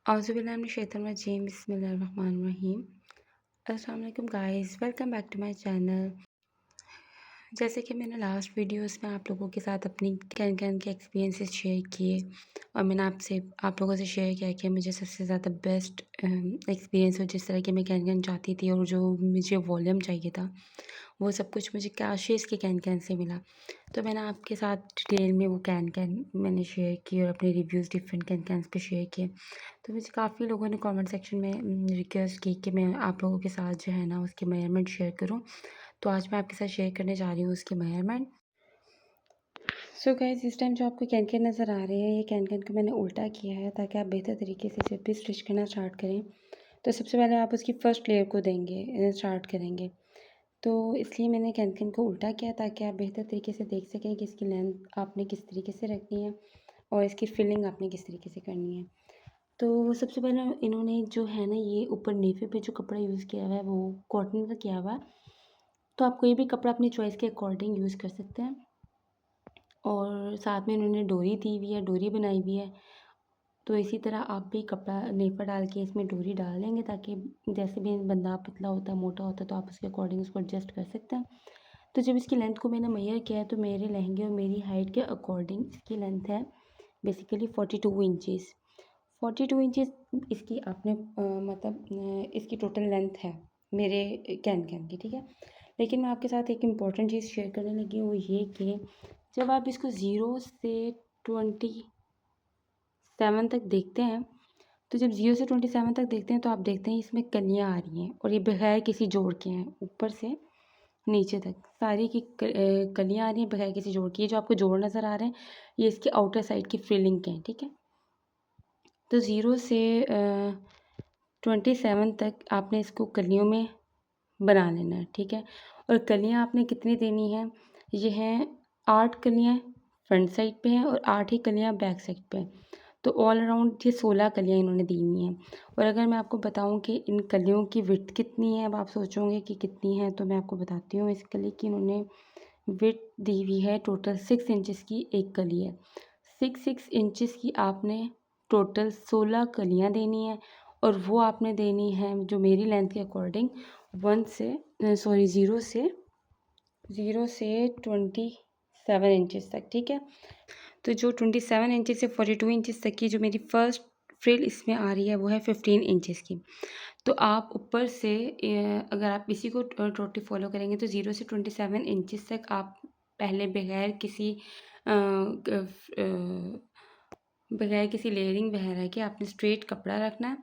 औज़ुबिल्लाहिमिनश्शैतानिर्रजीम बिस्मिल्लाहिर्रहमानिर्रहीम। अस्सलाम वालेकुम guys, welcome back to my channel. जैसे कि मैंने लास्ट वीडियोस में आप लोगों के साथ अपनी कैन के एक्सपीरियंसेस शेयर किए और मैंने आप लोगों से शेयर किया कि मुझे सबसे ज़्यादा बेस्ट एक्सपीरियंस हो जिस तरह की मैं कैन चाहती थी और जो मुझे वॉल्यूम चाहिए था वो सब कुछ मुझे काशिश के कैन से मिला। तो मैंने आपके साथ डिटेल में वो कैन मैंने शेयर की और अपने reviews different can pay share किए। तो मुझे काफ़ी लोगों ने कमेंट सेक्शन में रिक्वेस्ट की कि मैं आप लोगों के साथ जो है ना उसकी मेजरमेंट शेयर करूं। तो आज मैं आपके साथ शेयर करने जा रही हूँ उसकी मेजरमेंट। सो गाइस, इस टाइम जो आपको कैन नज़र आ रहे हैं ये कैन को मैंने उल्टा किया है ताकि आप बेहतर तरीके से जब भी स्टिच करना स्टार्ट करें तो सबसे पहले आप उसकी फ़र्स्ट लेयर को देंगे स्टार्ट करेंगे। तो इसलिए मैंने कैन को उल्टा किया ताकि आप बेहतर तरीके से देख सकें कि इसकी लेंथ आपने किस तरीके से रखनी है और इसकी फिलिंग आपने किस तरीके से करनी है। तो सबसे पहले इन्होंने जो है ना ये ऊपर नेफे पे जो कपड़ा यूज़ किया हुआ है वो कॉटन का किया हुआ है। तो आप कोई भी कपड़ा अपनी चॉइस के अकॉर्डिंग यूज़ कर सकते हैं। और साथ में इन्होंने डोरी दी हुई है, डोरी बनाई हुई है। तो इसी तरह आप भी कपड़ा नेफा डाल के इसमें डोरी डाल देंगे ताकि जैसे भी बंदा पतला होता है मोटा होता है तो आप उसके अकॉर्डिंग उसको एडजस्ट कर सकते हैं। तो जब इसकी लेंथ को मैंने मेजर किया है तो मेरे लहंगे और मेरी हाइट के अकॉर्डिंग इसकी लेंथ है बेसिकली 42 इंचज़। 42 इंचज़ इसकी आपने इसकी टोटल लेंथ है मेरे कैन की, ठीक है। लेकिन मैं आपके साथ एक इम्पॉर्टेंट चीज़ शेयर करने लगी हूँ वो ये कि जब आप इसको 0 से 27 तक देखते हैं तो जब 0 से 27 तक देखते हैं तो आप देखते हैं इसमें कलियाँ आ रही हैं और ये बगैर किसी जोड़ के हैं ऊपर से नीचे तक सारी की कलियाँ आ रही हैं बगैर किसी जोड़ के। ये जो आपको जोड़ नज़र आ रहे हैं ये इसकी आउटर साइड की फ्रिलिंग के हैं, ठीक है। तो 0 से 27 तक आपने इसको कलियों में बना लेना है, ठीक है। और कलियाँ आपने कितनी देनी है, ये हैं 8 कलियाँ फ्रंट साइड पे हैं और 8 ही कलियाँ बैक साइड पे हैं। तो ऑल अराउंड ये 16 कलियाँ इन्होंने दी हुई हैं। और अगर मैं आपको बताऊं कि इन कलियों की विड्थ कितनी है, अब आप सोचोगे कि कितनी है, तो मैं आपको बताती हूँ। इस कली की इन्होंने विड्थ दी हुई है टोटल 6 इंचज़ की एक कली है। 6 इंचज़ की आपने टोटल 16 कलियाँ देनी है और वो आपने देनी है जो मेरी लेंथ के अकॉर्डिंग 0 से 27 इंचज़ तक, ठीक है। तो जो 27 इंचज़ से 42 इंचज़ तक की जो मेरी फ़र्स्ट फ्रिल इसमें आ रही है वो है 15 इंचज़ की। तो आप ऊपर से अगर आप इसी को टोटली फॉलो करेंगे तो 0 से 27 इंचज़ तक आप पहले बगैर किसी लेयरिंग वगैरह के आपने स्ट्रेट कपड़ा रखना है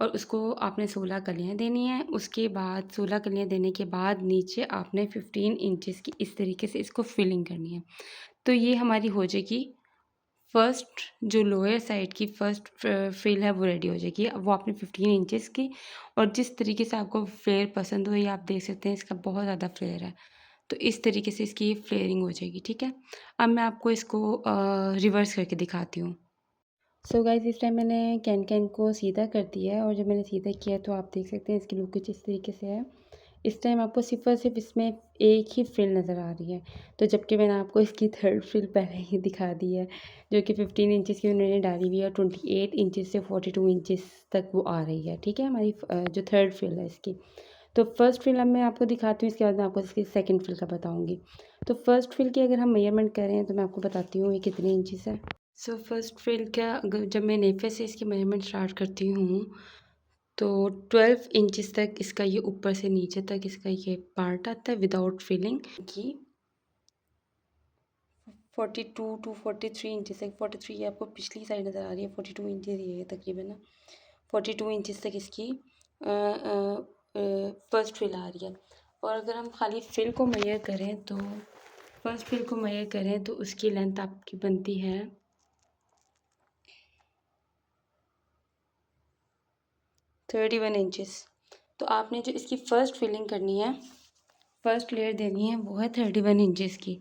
और उसको आपने 16 कलियाँ देनी है। उसके बाद 16 कलियाँ देने के बाद नीचे आपने 15 इंचज़ की इस तरीके से इसको फिलिंग करनी है। तो ये हमारी हो जाएगी फर्स्ट जो लोअर साइड की फर्स्ट फ्रिल है वो रेडी हो जाएगी। वो आपने 15 इंचज़ की और जिस तरीके से आपको फ्लेयर पसंद हो ये आप देख सकते हैं इसका बहुत ज़्यादा फ्लेयर है। तो इस तरीके से इसकी फ्लेयरिंग हो जाएगी, ठीक है। अब मैं आपको इसको रिवर्स करके दिखाती हूँ। सो गाइस, इस टाइम मैंने कैन को सीधा कर दिया है और जब मैंने सीधा किया तो आप देख सकते हैं इसकी लुक कुछ इस तरीके से है। इस टाइम आपको सिर्फ और सिर्फ इसमें एक ही फ्रिल नज़र आ रही है, तो जबकि मैंने आपको इसकी थर्ड फ्रिल पहले ही दिखा दी है जो कि 15 इंचज़ की उन्होंने डाली हुई है और 28 इंचज़ से 42 इंचज़ तक वो आ रही है, ठीक है। हमारी जो थर्ड फ्रिल है इसकी। तो फर्स्ट फ्रिल अब मैं आपको दिखाती हूँ, इसके बाद मैं आपको इसकी सेकंड फ्रिल का बताऊँगी। तो फर्स्ट फ्रिल की अगर हम मेजरमेंट करें तो मैं आपको बताती हूँ ये कितने इंचज़ है। सो फर्स्ट फ्रिल का जब मैं नेफे से इसकी मेजरमेंट स्टार्ट करती हूँ तो 12 इंचज़ तक इसका ये ऊपर से नीचे तक इसका ये पार्ट आता है विदाउट फिलिंग की। 42 टू 43 इंचज़ तक, 43 ये आपको पिछली साइड नज़र आ रही है, 42 इंचज़ ये है तकरीबन ना, 42 इंचज़ तक इसकी फर्स्ट फिल आ रही है। और अगर हम खाली फिल को मेजर करें तो फर्स्ट फिल को मेजर करें तो उसकी लेंथ आपकी बनती है 31 इंचज़। तो आपने जो इसकी फ़र्स्ट फिलिंग करनी है, फ़र्स्ट लेयर देनी है वो है 31 इंचज़ की।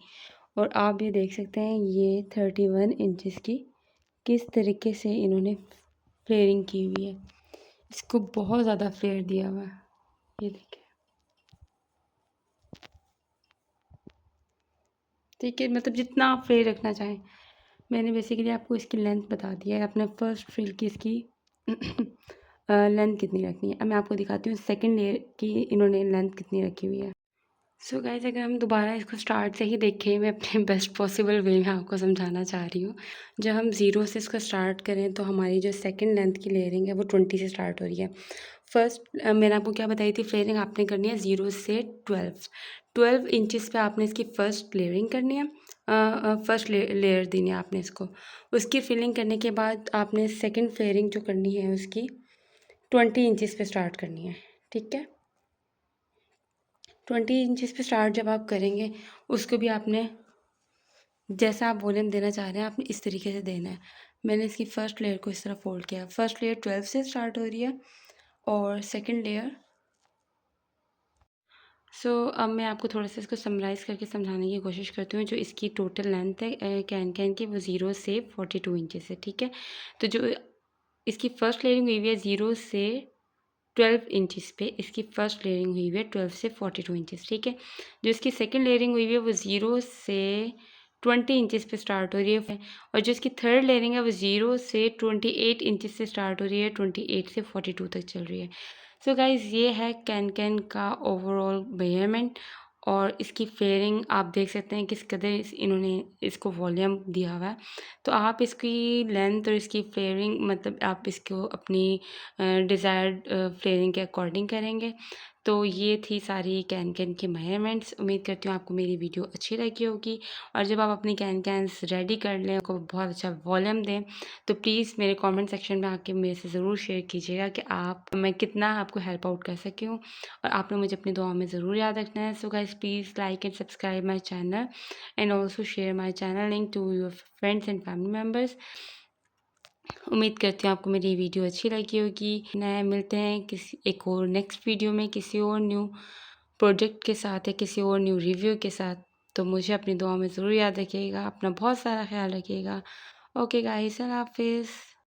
और आप ये देख सकते हैं ये 31 इंचज़ की किस तरीके से इन्होंने फ्लेयरिंग की हुई है। इसको बहुत ज़्यादा फ्लेयर दिया हुआ है, ये देखिए, ठीक है। मतलब जितना आप फ्लेयर रखना चाहें। मैंने बेसिकली आपको इसकी लेंथ बता दी है। आपने फ़र्स्ट फ्रिल की इसकी लेंथ कितनी रखनी है। अब मैं आपको दिखाती हूँ सेकंड लेयर की इन्होंने लेंथ कितनी रखी हुई है। सो गाइज़, अगर हम दोबारा इसको स्टार्ट से ही देखें, मैं अपने बेस्ट पॉसिबल वे में आपको समझाना चाह रही हूँ। जब हम ज़ीरो से इसको स्टार्ट करें तो हमारी जो सेकंड लेंथ की लेयरिंग है वो 20 से स्टार्ट हो रही है। फर्स्ट मैंने आपको क्या बताई थी, फ्लेयरिंग आपने करनी है 0 से 12 इंचज़ पे आपने इसकी फ़र्स्ट लेयरिंग करनी है। फर्स्ट लेयर देनी है आपने इसको। उसकी फिलिंग करने के बाद आपने सेकंड फ्लेयरिंग जो करनी है उसकी 20 इंचज़ पे स्टार्ट करनी है, ठीक है। 20 इंचज़ पे स्टार्ट जब आप करेंगे, उसको भी आपने जैसा आप वॉल्यूम देना चाह रहे हैं आपने इस तरीके से देना है। मैंने इसकी फ़र्स्ट लेयर को इस तरह फ़ोल्ड किया। फर्स्ट लेयर 12 से स्टार्ट हो रही है और सेकंड लेयर अब मैं आपको थोड़ा-सा इसको समराइज़ करके समझाने की कोशिश करती हूँ। जो इसकी टोटल लेंथ है कैन की, वो 0 से 42 इंचज़ है, ठीक है। तो जो इसकी फ़र्स्ट लेयरिंग हुई हुई है 0 से 12 इंचज़ पे, इसकी फ़र्स्ट लेयरिंग हुई हुई है 12 से 42 इंचज़, ठीक है। जो इसकी सेकंड लेयरिंग हुई हुई है वो 0 से 20 इंचज़ पे स्टार्ट हो रही है और जो इसकी थर्ड लेयरिंग है वो 0 से 28 इंचज़ से स्टार्ट हो रही है, 28 से 42 तक चल रही है। सो गाइज़, ये है कैन का ओवरऑल मेजरमेंट और इसकी फ्लेयरिंग आप देख सकते हैं किस कदर इन्होंने इसको वॉल्यूम दिया हुआ है। तो आप इसकी लेंथ और इसकी फ्लेयरिंग मतलब आप इसको अपनी डिज़ायर्ड फ्लेयरिंग के अकॉर्डिंग करेंगे। तो ये थी सारी कैन की मेजरमेंट्स। उम्मीद करती हूँ आपको मेरी वीडियो अच्छी लगी होगी और जब आप अपनी कैन्स रेडी कर लें, उनको बहुत अच्छा वॉल्यूम दें, तो प्लीज़ मेरे कमेंट सेक्शन में आके मेरे से ज़रूर शेयर कीजिएगा कि मैं कितना आपको हेल्प आउट कर सकी हूँ और आपने मुझे अपनी दुआ में ज़रूर याद रखना है। So guys, please like and subscribe my channel and also share my channel link to your friends and family members. उम्मीद करती हूँ आपको मेरी वीडियो अच्छी लगी होगी। नए मिलते हैं किसी एक और नेक्स्ट वीडियो में किसी और न्यू प्रोजेक्ट के साथ या किसी और न्यू रिव्यू के साथ। तो मुझे अपनी दुआ में ज़रूर याद रखिएगा। अपना बहुत सारा ख्याल रखिएगा। ओके गाइस, अल्लाह हाफ़िज़।